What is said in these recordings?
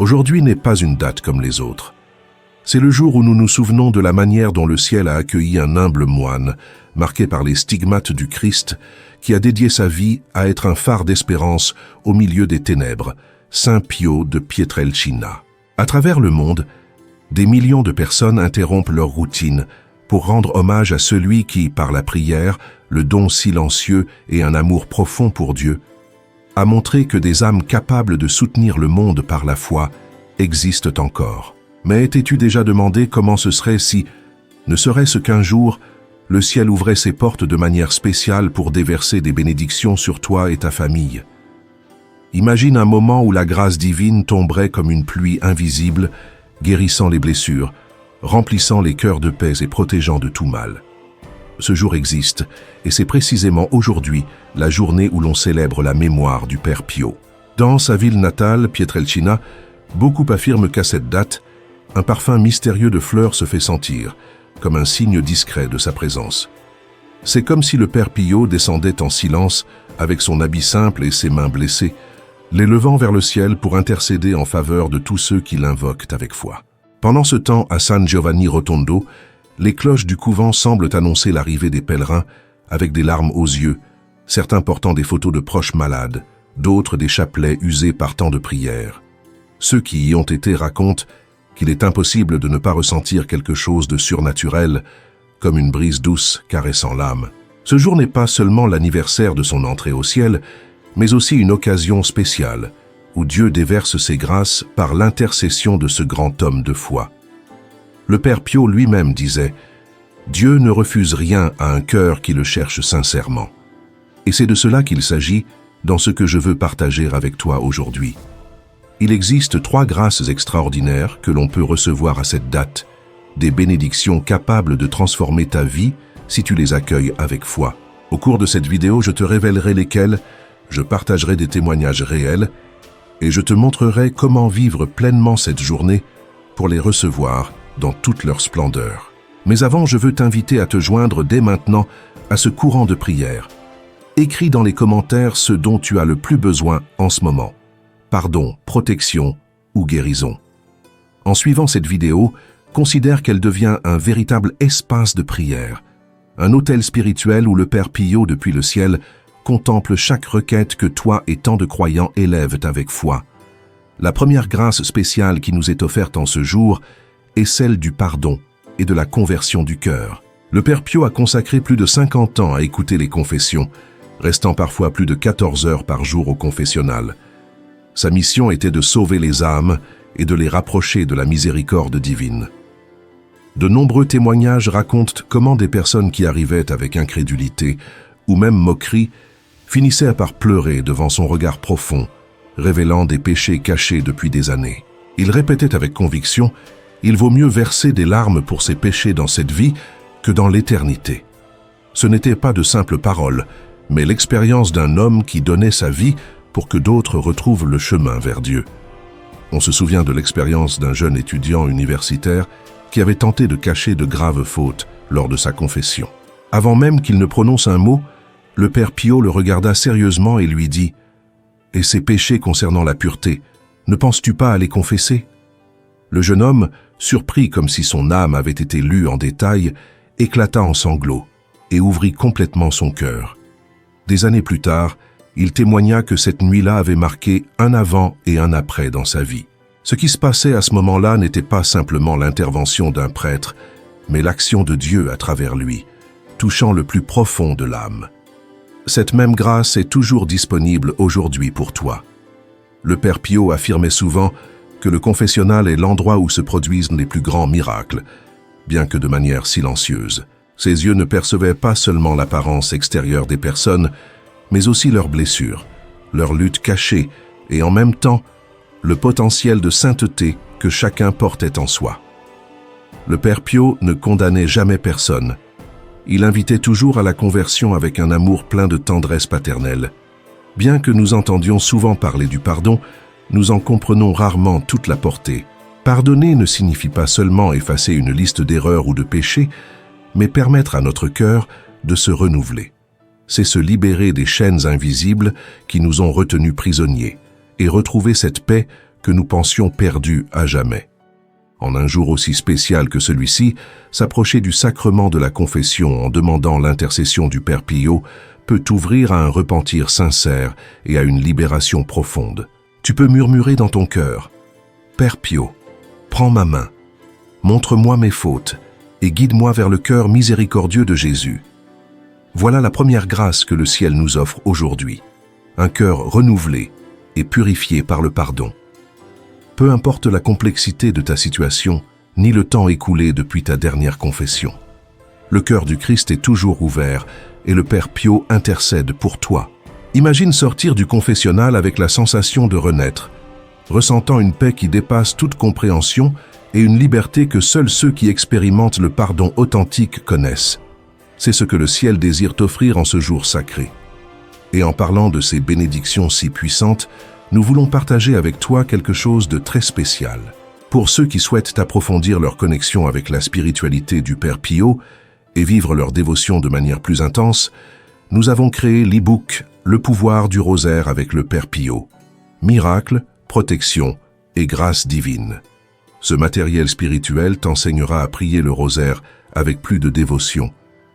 Aujourd'hui n'est pas une date comme les autres. C'est le jour où nous nous souvenons de la manière dont le ciel a accueilli un humble moine, marqué par les stigmates du Christ, qui a dédié sa vie à être un phare d'espérance au milieu des ténèbres, Saint Pio de Pietrelcina. À travers le monde, des millions de personnes interrompent leur routine pour rendre hommage à celui qui, par la prière, le don silencieux et un amour profond pour Dieu, a montré que des âmes capables de soutenir le monde par la foi existent encore. Mais t'es-tu déjà demandé comment ce serait si, ne serait-ce qu'un jour, le ciel ouvrait ses portes de manière spéciale pour déverser des bénédictions sur toi et ta famille? Imagine un moment où la grâce divine tomberait comme une pluie invisible, guérissant les blessures, remplissant les cœurs de paix et protégeant de tout mal. Ce jour existe, et c'est précisément aujourd'hui la journée où l'on célèbre la mémoire du Père Pio. Dans sa ville natale, Pietrelcina, beaucoup affirment qu'à cette date, un parfum mystérieux de fleurs se fait sentir, comme un signe discret de sa présence. C'est comme si le Père Pio descendait en silence avec son habit simple et ses mains blessées, les levant vers le ciel pour intercéder en faveur de tous ceux qui l'invoquent avec foi. Pendant ce temps, à San Giovanni Rotondo, les cloches du couvent semblent annoncer l'arrivée des pèlerins avec des larmes aux yeux, certains portant des photos de proches malades, d'autres des chapelets usés par tant de prières. Ceux qui y ont été racontent qu'il est impossible de ne pas ressentir quelque chose de surnaturel, comme une brise douce caressant l'âme. Ce jour n'est pas seulement l'anniversaire de son entrée au ciel, mais aussi une occasion spéciale, où Dieu déverse ses grâces par l'intercession de ce grand homme de foi. Le Père Pio lui-même disait « Dieu ne refuse rien à un cœur qui le cherche sincèrement. » Et c'est de cela qu'il s'agit dans ce que je veux partager avec toi aujourd'hui. Il existe 3 grâces extraordinaires que l'on peut recevoir à cette date, des bénédictions capables de transformer ta vie si tu les accueilles avec foi. Au cours de cette vidéo, je te révélerai lesquelles, je partagerai des témoignages réels et je te montrerai comment vivre pleinement cette journée pour les recevoir dans toute leur splendeur. Mais avant, je veux t'inviter à te joindre dès maintenant à ce courant de prière. Écris dans les commentaires ce dont tu as le plus besoin en ce moment. Pardon, protection ou guérison. En suivant cette vidéo, considère qu'elle devient un véritable espace de prière, un autel spirituel où le Père Pio depuis le ciel contemple chaque requête que toi et tant de croyants élèvent avec foi. La première grâce spéciale qui nous est offerte en ce jour est celle du pardon et de la conversion du cœur. Le Père Pio a consacré plus de 50 ans à écouter les confessions, restant parfois plus de 14 heures par jour au confessionnal. Sa mission était de sauver les âmes et de les rapprocher de la miséricorde divine. De nombreux témoignages racontent comment des personnes qui arrivaient avec incrédulité ou même moquerie finissaient par pleurer devant son regard profond, révélant des péchés cachés depuis des années. Il répétait avec conviction « Il vaut mieux verser des larmes pour ses péchés dans cette vie que dans l'éternité ». Ce n'était pas de simples paroles, mais l'expérience d'un homme qui donnait sa vie pour que d'autres retrouvent le chemin vers Dieu. On se souvient de l'expérience d'un jeune étudiant universitaire qui avait tenté de cacher de graves fautes lors de sa confession. Avant même qu'il ne prononce un mot, le Père Pio le regarda sérieusement et lui dit « Et ces péchés concernant la pureté, ne penses-tu pas à les confesser ?» Le jeune homme, surpris comme si son âme avait été lue en détail, éclata en sanglots et ouvrit complètement son cœur. Des années plus tard, il témoigna que cette nuit-là avait marqué un avant et un après dans sa vie. Ce qui se passait à ce moment-là n'était pas simplement l'intervention d'un prêtre, mais l'action de Dieu à travers lui, touchant le plus profond de l'âme. Cette même grâce est toujours disponible aujourd'hui pour toi. Le Père Pio affirmait souvent que le confessionnal est l'endroit où se produisent les plus grands miracles, bien que de manière silencieuse. Ses yeux ne percevaient pas seulement l'apparence extérieure des personnes, mais aussi leurs blessures, leurs luttes cachées et en même temps, le potentiel de sainteté que chacun portait en soi. Le Père Pio ne condamnait jamais personne. Il invitait toujours à la conversion avec un amour plein de tendresse paternelle. Bien que nous entendions souvent parler du pardon, nous en comprenons rarement toute la portée. Pardonner ne signifie pas seulement effacer une liste d'erreurs ou de péchés, mais permettre à notre cœur de se renouveler. C'est se libérer des chaînes invisibles qui nous ont retenus prisonniers et retrouver cette paix que nous pensions perdus à jamais. En un jour aussi spécial que celui-ci, s'approcher du sacrement de la confession en demandant l'intercession du Père Pio peut t'ouvrir à un repentir sincère et à une libération profonde. Tu peux murmurer dans ton cœur « Père Pio, prends ma main, montre-moi mes fautes et guide-moi vers le cœur miséricordieux de Jésus. » Voilà la première grâce que le ciel nous offre aujourd'hui, un cœur renouvelé et purifié par le pardon. Peu importe la complexité de ta situation, ni le temps écoulé depuis ta dernière confession. Le cœur du Christ est toujours ouvert et le Père Pio intercède pour toi. Imagine sortir du confessionnal avec la sensation de renaître, ressentant une paix qui dépasse toute compréhension et une liberté que seuls ceux qui expérimentent le pardon authentique connaissent. C'est ce que le ciel désire t'offrir en ce jour sacré. Et en parlant de ces bénédictions si puissantes, nous voulons partager avec toi quelque chose de très spécial. Pour ceux qui souhaitent approfondir leur connexion avec la spiritualité du Père Pio et vivre leur dévotion de manière plus intense, nous avons créé l'e-book « Le pouvoir du rosaire avec le Père Pio ». Miracle, protection et grâce divine. Ce matériel spirituel t'enseignera à prier le rosaire avec plus de dévotion,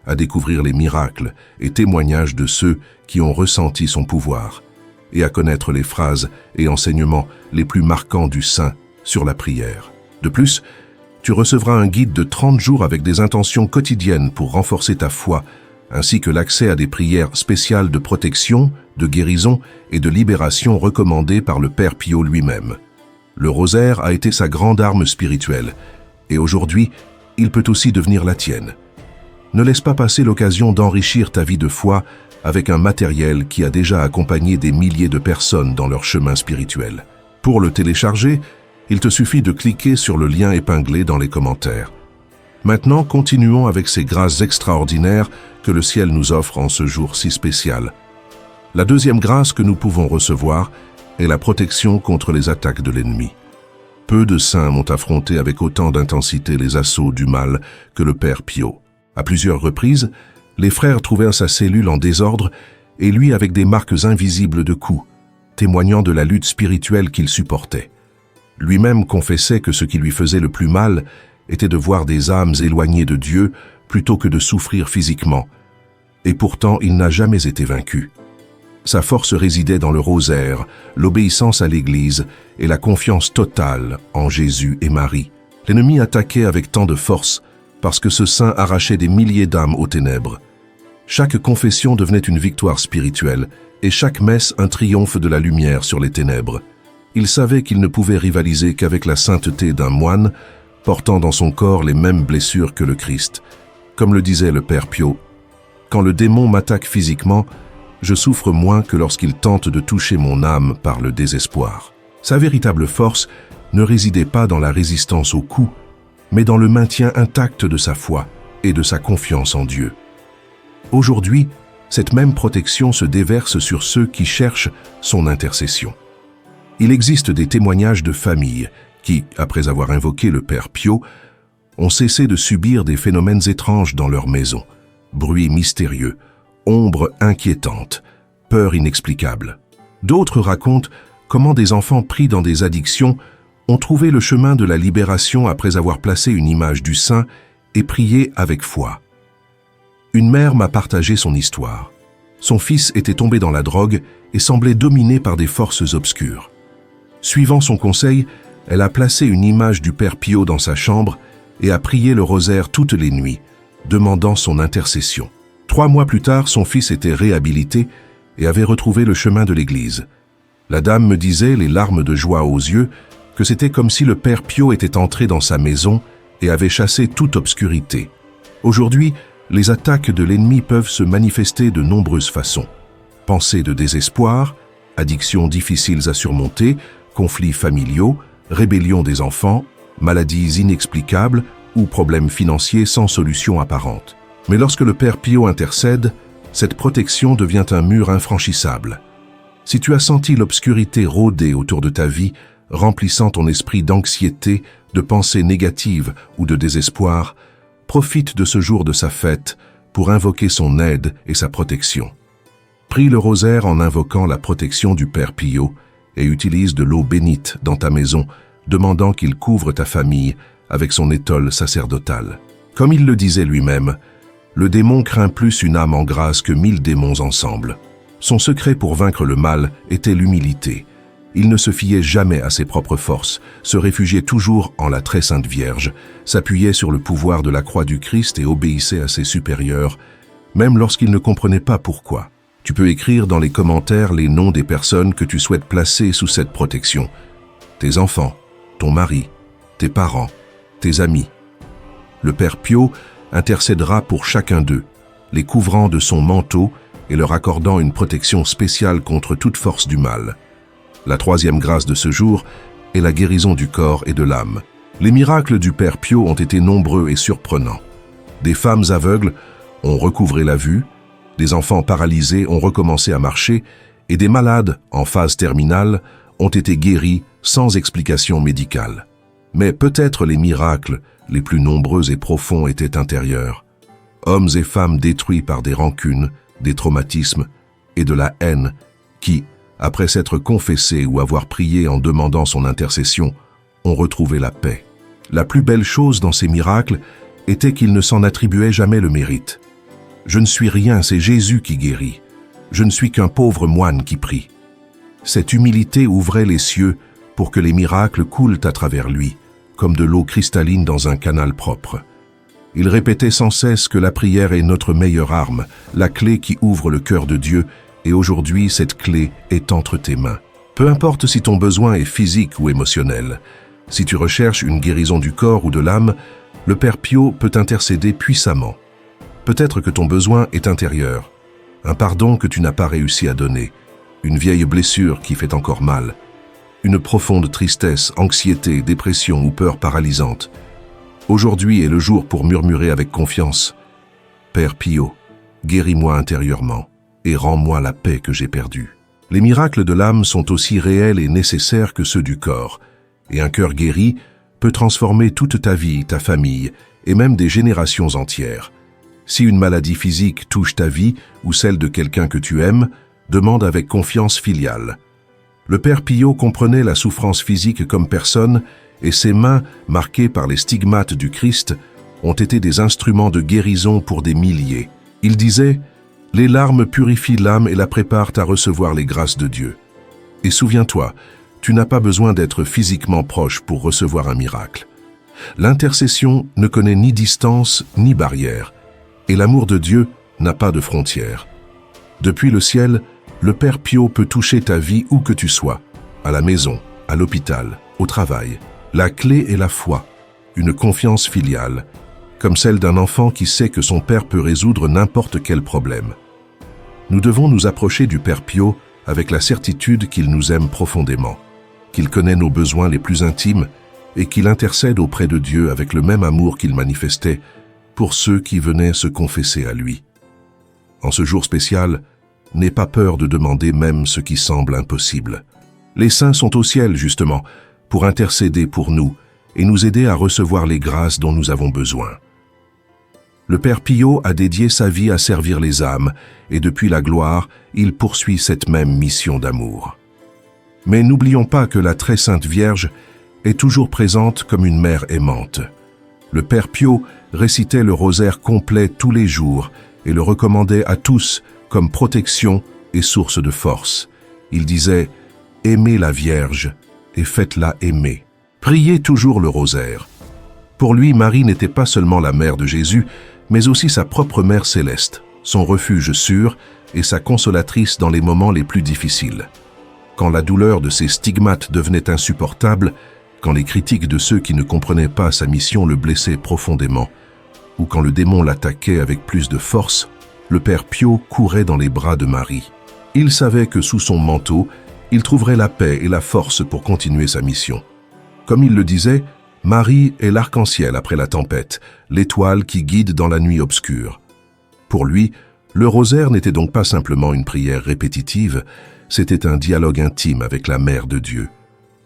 à découvrir les miracles et témoignages de ceux qui ont ressenti son pouvoir, et à connaître les phrases et enseignements les plus marquants du saint sur la prière. De plus, tu recevras un guide de 30 jours avec des intentions quotidiennes pour renforcer ta foi, ainsi que l'accès à des prières spéciales de protection, de guérison et de libération recommandées par le Père Pio lui-même. Le rosaire a été sa grande arme spirituelle, et aujourd'hui, il peut aussi devenir la tienne. Ne laisse pas passer l'occasion d'enrichir ta vie de foi avec un matériel qui a déjà accompagné des milliers de personnes dans leur chemin spirituel. Pour le télécharger, il te suffit de cliquer sur le lien épinglé dans les commentaires. Maintenant, continuons avec ces grâces extraordinaires que le ciel nous offre en ce jour si spécial. La deuxième grâce que nous pouvons recevoir est la protection contre les attaques de l'ennemi. Peu de saints m'ont affronté avec autant d'intensité les assauts du mal que le Père Pio. À plusieurs reprises, les frères trouvèrent sa cellule en désordre et lui avec des marques invisibles de coups, témoignant de la lutte spirituelle qu'il supportait. Lui-même confessait que ce qui lui faisait le plus mal était de voir des âmes éloignées de Dieu plutôt que de souffrir physiquement. Et pourtant, il n'a jamais été vaincu. Sa force résidait dans le rosaire, l'obéissance à l'Église et la confiance totale en Jésus et Marie. L'ennemi attaquait avec tant de force parce que ce saint arrachait des milliers d'âmes aux ténèbres. Chaque confession devenait une victoire spirituelle et chaque messe un triomphe de la lumière sur les ténèbres. Il savait qu'il ne pouvait rivaliser qu'avec la sainteté d'un moine portant dans son corps les mêmes blessures que le Christ. Comme le disait le Père Pio, « Quand le démon m'attaque physiquement, je souffre moins que lorsqu'il tente de toucher mon âme par le désespoir. » Sa véritable force ne résidait pas dans la résistance aux coups, mais dans le maintien intact de sa foi et de sa confiance en Dieu. Aujourd'hui, cette même protection se déverse sur ceux qui cherchent son intercession. Il existe des témoignages de familles qui, après avoir invoqué le Père Pio, ont cessé de subir des phénomènes étranges dans leur maison, bruits mystérieux, ombres inquiétantes, peurs inexplicables. D'autres racontent comment des enfants pris dans des addictions ont trouvé le chemin de la libération après avoir placé une image du saint et prié avec foi. Une mère m'a partagé son histoire. Son fils était tombé dans la drogue et semblait dominé par des forces obscures. Suivant son conseil, elle a placé une image du Père Pio dans sa chambre et a prié le rosaire toutes les nuits, demandant son intercession. 3 mois plus tard, son fils était réhabilité et avait retrouvé le chemin de l'Église. La dame me disait, les larmes de joie aux yeux, que c'était comme si le Père Pio était entré dans sa maison et avait chassé toute obscurité. Aujourd'hui, les attaques de l'ennemi peuvent se manifester de nombreuses façons. Pensées de désespoir, addictions difficiles à surmonter, conflits familiaux, rébellion des enfants, maladies inexplicables ou problèmes financiers sans solution apparente. Mais lorsque le Père Pio intercède, cette protection devient un mur infranchissable. Si tu as senti l'obscurité rôder autour de ta vie, remplissant ton esprit d'anxiété, de pensées négatives ou de désespoir, profite de ce jour de sa fête pour invoquer son aide et sa protection. Prie le rosaire en invoquant la protection du Père Pio et utilise de l'eau bénite dans ta maison, demandant qu'il couvre ta famille avec son étole sacerdotale. Comme il le disait lui-même, le démon craint plus une âme en grâce que 1000 démons ensemble. Son secret pour vaincre le mal était l'humilité. Il ne se fiait jamais à ses propres forces, se réfugiait toujours en la très sainte Vierge, s'appuyait sur le pouvoir de la croix du Christ et obéissait à ses supérieurs, même lorsqu'il ne comprenait pas pourquoi. Tu peux écrire dans les commentaires les noms des personnes que tu souhaites placer sous cette protection. Tes enfants, ton mari, tes parents, tes amis. Le Père Pio intercédera pour chacun d'eux, les couvrant de son manteau et leur accordant une protection spéciale contre toute force du mal. La troisième grâce de ce jour est la guérison du corps et de l'âme. Les miracles du Père Pio ont été nombreux et surprenants. Des femmes aveugles ont recouvré la vue, des enfants paralysés ont recommencé à marcher et des malades en phase terminale ont été guéris sans explication médicale. Mais peut-être les miracles les plus nombreux et profonds étaient intérieurs. Hommes et femmes détruits par des rancunes, des traumatismes et de la haine qui, après s'être confessés ou avoir prié en demandant son intercession, ont retrouvé la paix. La plus belle chose dans ces miracles était qu'ils ne s'en attribuaient jamais le mérite. Je ne suis rien, c'est Jésus qui guérit. Je ne suis qu'un pauvre moine qui prie. Cette humilité ouvrait les cieux pour que les miracles coulent à travers lui, comme de l'eau cristalline dans un canal propre. Il répétait sans cesse que la prière est notre meilleure arme, la clé qui ouvre le cœur de Dieu, et aujourd'hui cette clé est entre tes mains. Peu importe si ton besoin est physique ou émotionnel, si tu recherches une guérison du corps ou de l'âme, le Père Pio peut intercéder puissamment. Peut-être que ton besoin est intérieur, un pardon que tu n'as pas réussi à donner, une vieille blessure qui fait encore mal, une profonde tristesse, anxiété, dépression ou peur paralysante. Aujourd'hui est le jour pour murmurer avec confiance. Père Pio, guéris-moi intérieurement et rends-moi la paix que j'ai perdue. Les miracles de l'âme sont aussi réels et nécessaires que ceux du corps, et un cœur guéri peut transformer toute ta vie, ta famille et même des générations entières. Si une maladie physique touche ta vie ou celle de quelqu'un que tu aimes, demande avec confiance filiale. Le Père Pio comprenait la souffrance physique comme personne et ses mains, marquées par les stigmates du Christ, ont été des instruments de guérison pour des milliers. Il disait « Les larmes purifient l'âme et la préparent à recevoir les grâces de Dieu. Et souviens-toi, tu n'as pas besoin d'être physiquement proche pour recevoir un miracle. L'intercession ne connaît ni distance ni barrière, et l'amour de Dieu n'a pas de frontières. Depuis le ciel, le Père Pio peut toucher ta vie où que tu sois, à la maison, à l'hôpital, au travail. La clé est la foi, une confiance filiale, comme celle d'un enfant qui sait que son père peut résoudre n'importe quel problème. Nous devons nous approcher du Père Pio avec la certitude qu'il nous aime profondément, qu'il connaît nos besoins les plus intimes et qu'il intercède auprès de Dieu avec le même amour qu'il manifestait pour ceux qui venaient se confesser à lui. En ce jour spécial, n'aie pas peur de demander même ce qui semble impossible. Les saints sont au ciel, justement, pour intercéder pour nous et nous aider à recevoir les grâces dont nous avons besoin. Le Père Pio a dédié sa vie à servir les âmes et depuis la gloire, il poursuit cette même mission d'amour. Mais n'oublions pas que la très sainte Vierge est toujours présente comme une mère aimante. Le Père Pio récitait le rosaire complet tous les jours et le recommandait à tous comme protection et source de force. Il disait « Aimez la Vierge et faites-la aimer ». Priez toujours le rosaire. Pour lui, Marie n'était pas seulement la mère de Jésus, mais aussi sa propre mère céleste, son refuge sûr et sa consolatrice dans les moments les plus difficiles. Quand la douleur de ses stigmates devenait insupportable, quand les critiques de ceux qui ne comprenaient pas sa mission le blessaient profondément, ou quand le démon l'attaquait avec plus de force, le Père Pio courait dans les bras de Marie. Il savait que sous son manteau, il trouverait la paix et la force pour continuer sa mission. Comme il le disait, Marie est l'arc-en-ciel après la tempête, l'étoile qui guide dans la nuit obscure. Pour lui, le rosaire n'était donc pas simplement une prière répétitive, c'était un dialogue intime avec la Mère de Dieu.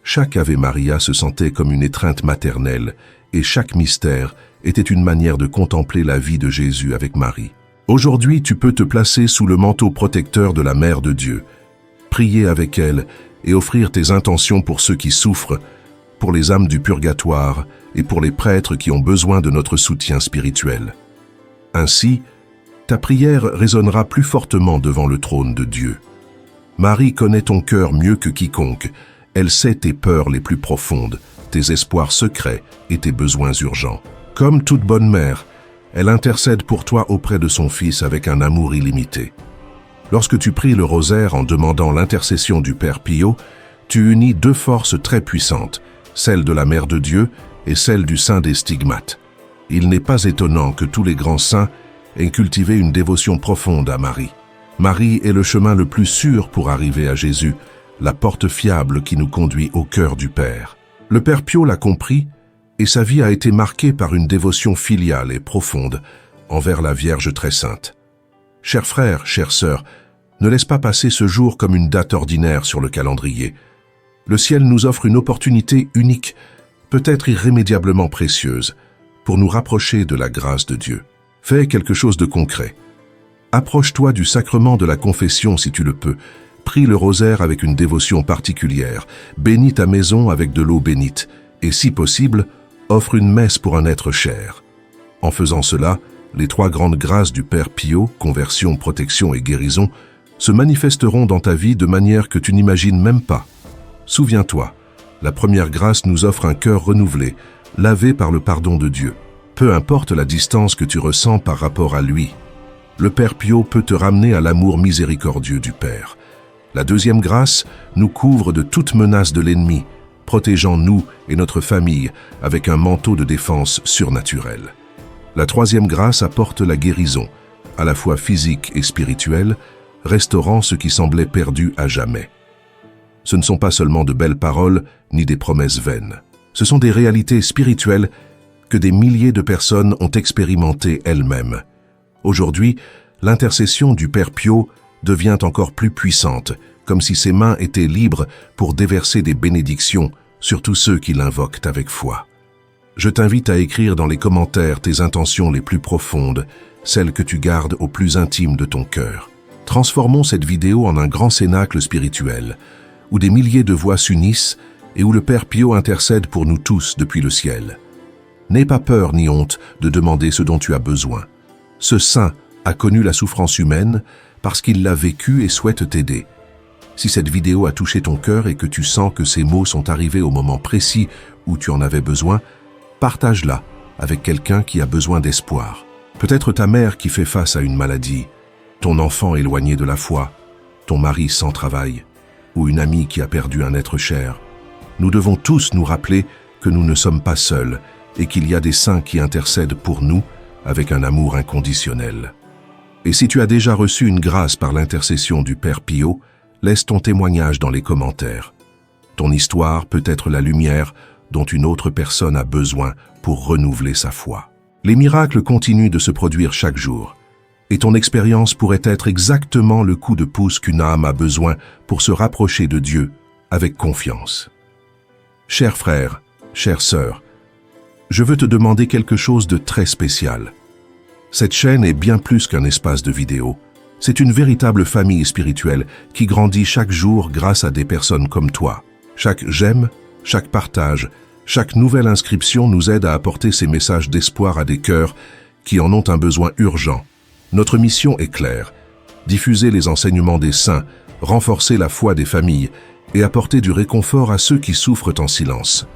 Chaque Ave Maria se sentait comme une étreinte maternelle et chaque mystère était une manière de contempler la vie de Jésus avec Marie. Aujourd'hui, tu peux te placer sous le manteau protecteur de la Mère de Dieu. prier avec elle et offrir tes intentions pour ceux qui souffrent, pour les âmes du purgatoire et pour les prêtres qui ont besoin de notre soutien spirituel. Ainsi, ta prière résonnera plus fortement devant le trône de Dieu. Marie connaît ton cœur mieux que quiconque. Elle sait tes peurs les plus profondes, tes espoirs secrets et tes besoins urgents. Comme toute bonne mère, elle intercède pour toi auprès de son Fils avec un amour illimité. Lorsque tu pries le rosaire en demandant l'intercession du Père Pio, tu unis deux forces très puissantes, celle de la Mère de Dieu et celle du Saint des Stigmates. Il n'est pas étonnant que tous les grands saints aient cultivé une dévotion profonde à Marie. Marie est le chemin le plus sûr pour arriver à Jésus, la porte fiable qui nous conduit au cœur du Père. Le Père Pio l'a compris et sa vie a été marquée par une dévotion filiale et profonde envers la Vierge très sainte. Chers frères, chères sœurs, ne laisse pas passer ce jour comme une date ordinaire sur le calendrier. Le ciel nous offre une opportunité unique, peut-être irrémédiablement précieuse, pour nous rapprocher de la grâce de Dieu. Fais quelque chose de concret. Approche-toi du sacrement de la confession si tu le peux. Prie le rosaire avec une dévotion particulière. Bénis ta maison avec de l'eau bénite. Et si possible, offre une messe pour un être cher. En faisant cela, les trois grandes grâces du Père Pio, conversion, protection et guérison, se manifesteront dans ta vie de manière que tu n'imagines même pas. Souviens-toi, la première grâce nous offre un cœur renouvelé, lavé par le pardon de Dieu. Peu importe la distance que tu ressens par rapport à lui, le Père Pio peut te ramener à l'amour miséricordieux du Père. La deuxième grâce nous couvre de toute menace de l'ennemi, protégeant nous et notre famille avec un manteau de défense surnaturel. La troisième grâce apporte la guérison, à la fois physique et spirituelle, restaurant ce qui semblait perdu à jamais. Ce ne sont pas seulement de belles paroles ni des promesses vaines. Ce sont des réalités spirituelles que des milliers de personnes ont expérimentées elles-mêmes. Aujourd'hui, l'intercession du Père Pio devient encore plus puissante, comme si ses mains étaient libres pour déverser des bénédictions sur tous ceux qui l'invoquent avec foi. Je t'invite à écrire dans les commentaires tes intentions les plus profondes, celles que tu gardes au plus intime de ton cœur. Transformons cette vidéo en un grand cénacle spirituel, où des milliers de voix s'unissent et où le Père Pio intercède pour nous tous depuis le ciel. N'aie pas peur ni honte de demander ce dont tu as besoin. Ce saint a connu la souffrance humaine parce qu'il l'a vécue et souhaite t'aider. Si cette vidéo a touché ton cœur et que tu sens que ces mots sont arrivés au moment précis où tu en avais besoin, partage-la avec quelqu'un qui a besoin d'espoir. Peut-être ta mère qui fait face à une maladie, ton enfant éloigné de la foi, ton mari sans travail, ou une amie qui a perdu un être cher. Nous devons tous nous rappeler que nous ne sommes pas seuls et qu'il y a des saints qui intercèdent pour nous avec un amour inconditionnel. Et si tu as déjà reçu une grâce par l'intercession du Père Pio, laisse ton témoignage dans les commentaires. Ton histoire peut être la lumière dont une autre personne a besoin pour renouveler sa foi. Les miracles continuent de se produire chaque jour, et ton expérience pourrait être exactement le coup de pouce qu'une âme a besoin pour se rapprocher de Dieu avec confiance. Chers frères, chères sœurs, je veux te demander quelque chose de très spécial. Cette chaîne est bien plus qu'un espace de vidéo. C'est une véritable famille spirituelle qui grandit chaque jour grâce à des personnes comme toi. Chaque j'aime, chaque partage, chaque nouvelle inscription nous aide à apporter ces messages d'espoir à des cœurs qui en ont un besoin urgent. Notre mission est claire: diffuser les enseignements des saints, renforcer la foi des familles et apporter du réconfort à ceux qui souffrent en silence.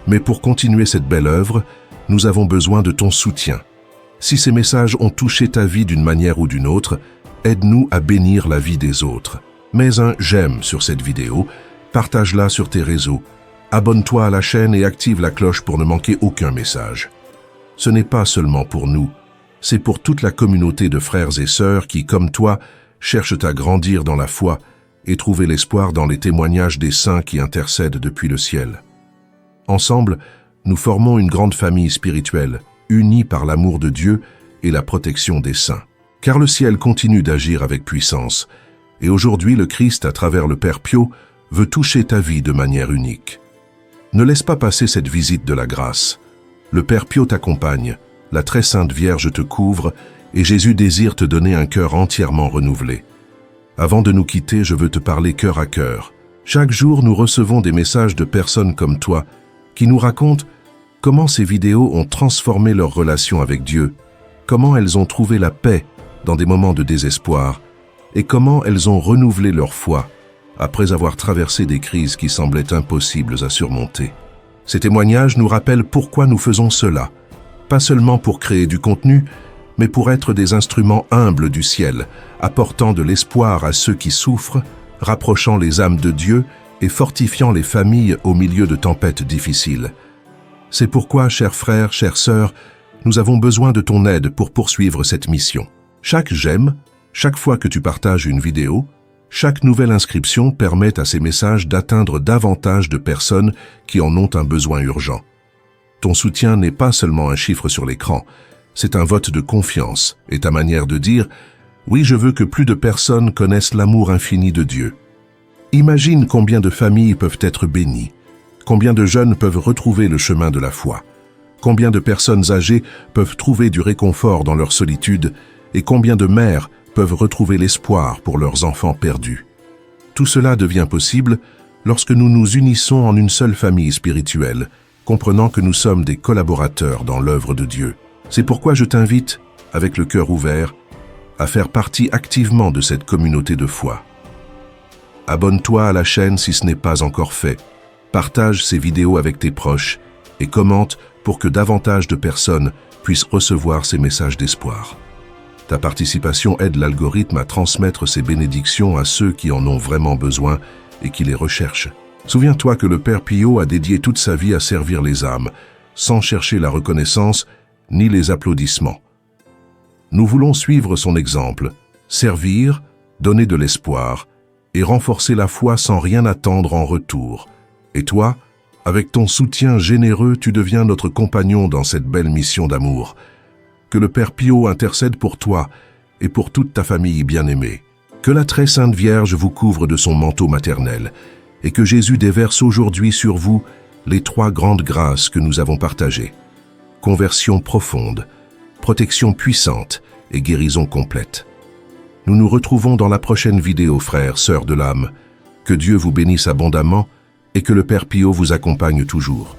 Mais pour continuer cette belle œuvre, nous avons besoin de ton soutien. Si ces messages ont touché ta vie d'une manière ou d'une autre, aide-nous à bénir la vie des autres. Mets un j'aime sur cette vidéo, partage-la sur tes réseaux, abonne-toi à la chaîne et active la cloche pour ne manquer aucun message. Ce n'est pas seulement pour nous, c'est pour toute la communauté de frères et sœurs qui, comme toi, cherchent à grandir dans la foi et trouver l'espoir dans les témoignages des saints qui intercèdent depuis le ciel. Ensemble, nous formons une grande famille spirituelle, unie par l'amour de Dieu et la protection des saints. Car le ciel continue d'agir avec puissance, et aujourd'hui le Christ, à travers le Père Pio, veut toucher ta vie de manière unique. Ne laisse pas passer cette visite de la grâce. Le Père Pio t'accompagne, la très sainte Vierge te couvre, et Jésus désire te donner un cœur entièrement renouvelé. Avant de nous quitter, je veux te parler cœur à cœur. Chaque jour, nous recevons des messages de personnes comme toi qui nous racontent comment ces vidéos ont transformé leur relation avec Dieu, comment elles ont trouvé la paix dans des moments de désespoir et comment elles ont renouvelé leur foi après avoir traversé des crises qui semblaient impossibles à surmonter. Ces témoignages nous rappellent pourquoi nous faisons cela, pas seulement pour créer du contenu, mais pour être des instruments humbles du ciel, apportant de l'espoir à ceux qui souffrent, rapprochant les âmes de Dieu et fortifiant les familles au milieu de tempêtes difficiles. C'est pourquoi, chers frères, chères sœurs, nous avons besoin de ton aide pour poursuivre cette mission. Chaque j'aime, chaque fois que tu partages une vidéo, chaque nouvelle inscription permet à ces messages d'atteindre davantage de personnes qui en ont un besoin urgent. Ton soutien n'est pas seulement un chiffre sur l'écran, c'est un vote de confiance et ta manière de dire « Oui, je veux que plus de personnes connaissent l'amour infini de Dieu ». Imagine combien de familles peuvent être bénies, combien de jeunes peuvent retrouver le chemin de la foi, combien de personnes âgées peuvent trouver du réconfort dans leur solitude et combien de mères peuvent retrouver l'espoir pour leurs enfants perdus. Tout cela devient possible lorsque nous nous unissons en une seule famille spirituelle, comprenant que nous sommes des collaborateurs dans l'œuvre de Dieu. C'est pourquoi je t'invite, avec le cœur ouvert, à faire partie activement de cette communauté de foi. Abonne-toi à la chaîne si ce n'est pas encore fait, partage ces vidéos avec tes proches et commente pour que davantage de personnes puissent recevoir ces messages d'espoir. Ta participation aide l'algorithme à transmettre ces bénédictions à ceux qui en ont vraiment besoin et qui les recherchent. Souviens-toi que le Père Pio a dédié toute sa vie à servir les âmes, sans chercher la reconnaissance ni les applaudissements. Nous voulons suivre son exemple, servir, donner de l'espoir et renforcer la foi sans rien attendre en retour. Et toi, avec ton soutien généreux, tu deviens notre compagnon dans cette belle mission d'amour. Que le Père Pio intercède pour toi et pour toute ta famille bien-aimée. Que la très sainte Vierge vous couvre de son manteau maternel et que Jésus déverse aujourd'hui sur vous les 3 grandes grâces que nous avons partagées. Conversion profonde, protection puissante et guérison complète. Nous nous retrouvons dans la prochaine vidéo, frères, sœurs de l'âme. Que Dieu vous bénisse abondamment et que le Père Pio vous accompagne toujours.